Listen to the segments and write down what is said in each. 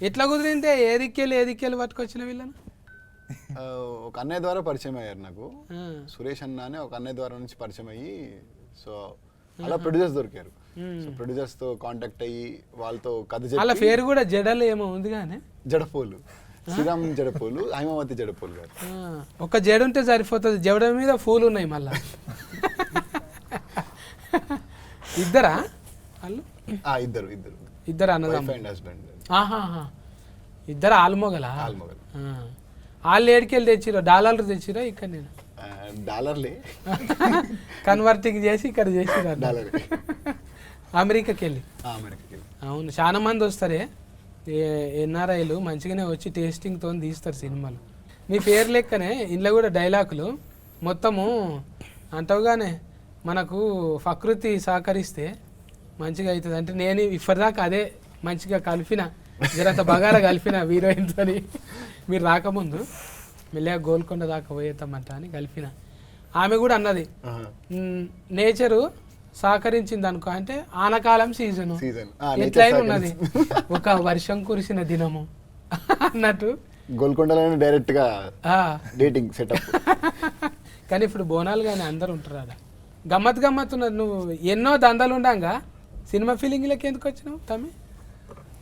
ఎట్లా కుదిరింటే ఏ దిక్కెళ్ళి పట్టుకొచ్చిన వీళ్ళని? ఒక అన్నయ్య ద్వారా పరిచయం అయ్యారు నాకు. సురేష్ అన్న అని ఒక అన్నయ్య ద్వారా నుంచి పరిచయం అయ్యి, సో అలా ప్రొడ్యూసర్స్ దొరికారు. సో ప్రొడ్యూసర్స్ తో కాంటాక్ట్ అయ్యి వాళ్ళతో కథ చెప్పి, వాళ్ళ పేరు కూడా జడలు ఏమో ఉంది కానీ, జడపోలు, శ్రీరామ్ జడపోలు, హైమావతి జడపోలు గారు. ఒక జడ ఉంటే సరిపోతుంది, జడ మీద పూలు ఉన్నాయి మళ్ళా. ఇద్దరా వాళ్ళు? ఇద్దరు అన్నదమ్ములు, హస్బెండ్. ఇద్దరు ఆల్మొగలా? వాళ్ళు ఏడికెళ్ళి తెచ్చిరో? డాలర్లు తెచ్చిరా? ఇక్కడ నేను డాలర్లే కన్వర్టింగ్ చేసి ఇక్కడ చేసిరా? అమెరికాకి వెళ్ళి. అవును, చాలా మంది వస్తారే ఎన్ఆర్ఐలు, మంచిగానే వచ్చి టేస్టింగ్తో తీస్తారు సినిమాలు. మీ పేరు లెక్కనే ఇంట్లో కూడా డైలాగులు మొత్తము అంటావుగానే మనకు ప్రకృతి సహకరిస్తే మంచిగా అవుతుంది. అంటే నేను ఇప్పటిదాకా అదే మంచిగా కలిపిన, జరంత బగారా కలిపిన హీరోయిన్తో మీరు రాకముందు మెల్లగా గోల్కొండ దాకా పోయేద్దామంట అని కలిపిన. ఆమె కూడా అన్నది నేచరు సహకరించింది అనుకో, అంటే ఆనకాలం సీజను ఎట్లయినా ఉన్నది, ఒక వర్షం కురిసిన దినము అన్నట్టు గోల్కొండలో డైరెక్ట్ గా డేటింగ్ సెటప్. కానీ ఇప్పుడు బోనాలు కానీ అందరు ఉంటారు అలా గమ్మత్ ఉన్నది. నువ్వు ఎన్నో దందాలు ఉండంగా సినిమా ఫీలింగ్లకి ఎందుకు వచ్చినావు తమ్మి?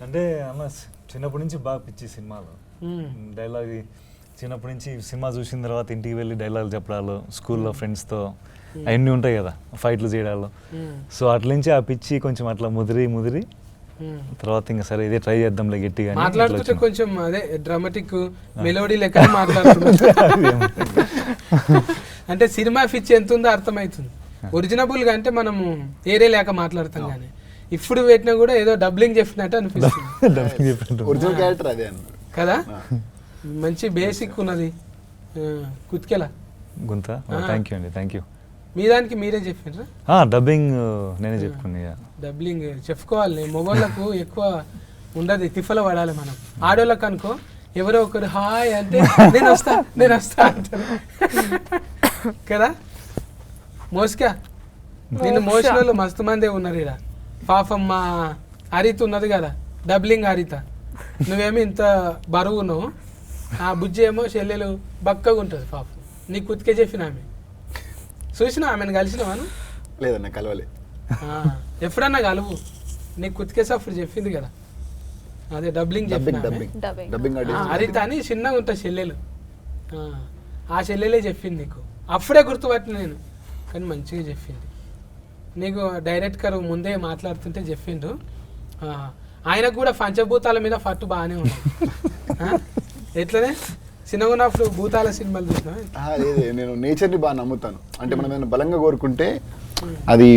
అంటే అన్న చిన్నప్పటి నుంచి బాగా పిచ్చి సినిమాలు, డైలాగ్ చిన్నప్పటి నుంచి సినిమా చూసిన తర్వాత ఇంటికి వెళ్ళి డైలాగ్ చెప్పడాలు, స్కూల్లో ఫ్రెండ్స్తో అవన్నీ ఉంటాయి కదా, ఫైట్లు చేయడాలు. సో అట్ల నుంచి ఆ పిచ్చి కొంచెం అట్లా ముదిరి తర్వాత ఇంకా సరే ఇదే ట్రై చేద్దాంలే గట్టిగా మాట్లాడుతుంటే కొంచెం అదే డ్రామాటిక్ మెలోడీ లెక్క మాట్లాడుతున్నా. అంటే సినిమా పిచ్చి ఎంత ఉందో అర్థమవుతుంది. ఒరిజినబుల్గా అంటే మనము ఏరే లేక మాట్లాడతాం, కానీ ఇప్పుడు పెట్టినా కూడా ఏదో డబ్లింగ్ చెప్పినట్టు అనిపిస్తుంది కదా. మంచి బేసిక్ ఉన్నది. కుత్కెలా గుంత. థ్యాంక్ యూ అండి, థ్యాంక్ యూ. మీ దానికి మీరే చెప్పినరా? డబ్బింగ్ నేనే చెప్పుకున్నా. డబ్బింగ్ చెప్పుకోవాలి. మొగోళ్ళకు ఎక్కువ ఉండదు, తిఫల పడాలి. మనం ఆడోళ్ళకు అనుకో ఎవరో ఒకరు హాయ్ అంటే నేను వస్తా అంటారు కదా. మోస్కా నిన్ను మోసిన వాళ్ళు మస్తు మందే ఉన్నారు ఇక్కడ. పాపం మా హరిత ఉన్నది కదా, డబ్లింగ్ హరిత, నువ్వేమో ఇంత బరువు ఉన్నావు, ఆ బుజ్జి ఏమో చెల్లెలు బక్కగా ఉంటుంది పాపం. నీకు కుతికే చెప్పిన ఆమె చూసినా, ఆమెను కలిసినావాను? లేదన్నా కలవలే. ఎప్పుడన్నా కలువు, నీకు కుతికేసి అప్పుడు చెప్పింది కదా, అదే డబ్లింగ్ చెప్పిన హరిత అని చిన్నగా ఉంటుంది చెల్లెలు. ఆ చెల్లెలే చెప్పింది నీకు, అప్పుడే గుర్తుపట్టిన నేను. కానీ మంచిగా చెప్పింది నీకు. డైరెక్టర్ ముందే మాట్లాడుతుంటే చెప్పిండు, ఆయనకు కూడా పంచభూతాల మీద పట్టు బాగానే ఉంది. ఎట్లనే చిన్నగా ఉన్నప్పుడు భూతాల సినిమాలు చూసినా? నేను నేచర్ని బాగా నమ్ముతాను. అంటే మనం ఏమైనా బలంగా కోరుకుంటే అది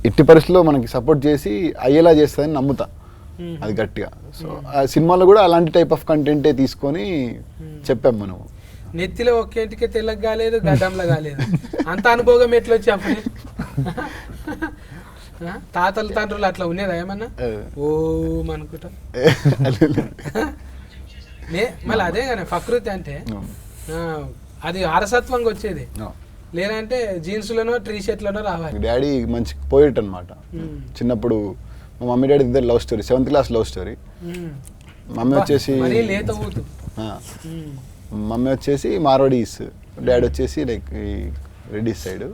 ఎట్టి పరిస్థితుల్లో మనకి సపోర్ట్ చేసి అయ్యేలా చేస్తుందని నమ్ముతా, అది గట్టిగా. సో ఆ సినిమాలో కూడా అలాంటి టైప్ ఆఫ్ కంటెంటే తీసుకొని చెప్పాం మనం. నెత్తిలో ఒక్కేంటికే తెల్లగా కాలేదు, గడ్డంలో కాలేదు, అంత అనుభవం ఎట్లా వచ్చి అప్పుడే? తాతల తండ్రులు అట్లా ఉండేదా ఏమన్నా? ఓ అనుకుంటా. మళ్ళీ అదే కానీ ప్రకృతి అంటే అది వారసత్వంగా వచ్చేది, లేదంటే జీన్స్లోనో టీ షర్ట్లోనో రావాలి. డాడీ మంచి పోయిట్ అనమాట. చిన్నప్పుడు మా మమ్మీ డాడీ ఇద్దరు love story, 7th class love story. Mummy వచ్చేసి మార్వాడీస్, డాడీ వచ్చేసి లైక్ రెడ్డి సైడ్.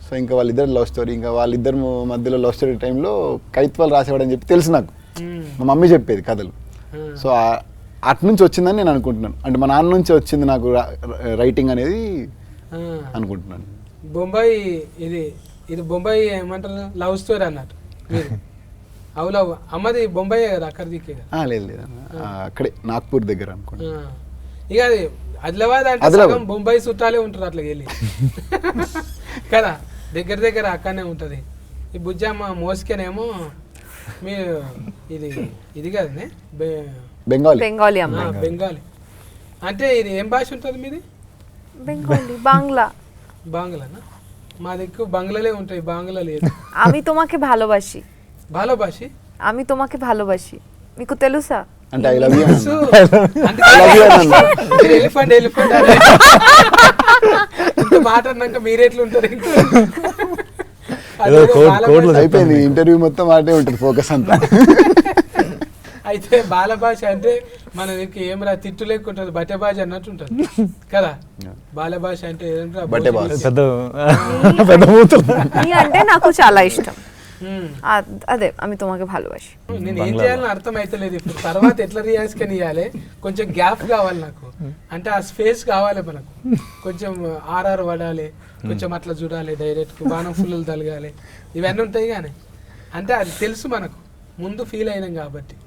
సో ఇంకా వాళ్ళిద్దరు లవ్ స్టోరీ, ఇంకా వాళ్ళిద్దరు మధ్యలో లవ్ స్టోరీ టైంలో కవిత్వాలు రాసేవాడని చెప్పి తెలుసు నాకు, మా మమ్మీ చెప్పేది కథలు. సో అటు నుంచి వచ్చిందని నేను అనుకుంటున్నాను. అంటే మా నాన్న నుంచి వచ్చింది నాకు రైటింగ్ అనేది అనుకుంటున్నాను. బొంబాయి ఇది బొంబాయి ఏమంటారు, లవ్ స్టోరీ అన్నట్టు. అవును, అమ్మది బొంబాయి కదా, అక్కడ దిక్కే? లేదు అక్కడే నాగ్పూర్ దగ్గర అనుకుంటా. ఇక అది ఆదిలాబాద్ అంటే బొంబాయి చుట్టాలే ఉంటారు అట్లా వెళ్ళి కదా, దగ్గర అక్కడనే ఉంటుంది. ఈ బుజ్జమ్మ మోసుకేనేమో మీరు ఇది కదండి బెంగాలీ. బెంగాలీ అంటే ఇది ఏం భాష ఉంటుంది మీది? বাংলাనా? మా దగ్గర బంగ్లాలే ఉంటాయి, బాంగ్లా లేదు. আমি তোমাকে ভালোবাসি আমি তোমাকে ভালোবাসি మీకు తెలుసా? అంటే ఐ లవ్ యు ఎలిఫెంట్ మాట అన్నాక మీరెట్లుంటారు? అయిపోయింది ఇంటర్వ్యూ మొత్తం ఆటే ఉంటుంది, ఫోకస్ అంతా. అయితే బాల భాష అంటే మనకి ఏమరా తిట్టు లేకుంటుంది బట్టె భాష అన్నట్టు ఉంటుంది కదా. బాల భాష అంటే ఏంట్రా బట్టె భాష. పెద్ద పెద్ద మూతులు. నీ అంటే నాకు చాలా ఇష్టం. మ్మ్. అదే আমি তোমাকে ভালোবাসি. నేను ఏం చేయాలని అర్థం అయితలేదు ఇప్పుడు. తర్వాత ఎట్లా రియాక్షన్ ఇవ్వాలి, కొంచెం గ్యాప్ కావాలి నాకు, అంటే ఆ స్పేస్ కావాలి మనకు, కొంచెం ఆర్ఆర్ పడాలి, కొంచెం అట్లా చూడాలి, డైరెక్ట్ బాణం ఫుల్లు తలగాలి, ఇవన్నీ ఉంటాయి కానీ అంటే అది తెలుసు మనకు, ముందు ఫీల్ అయినాం కాబట్టి.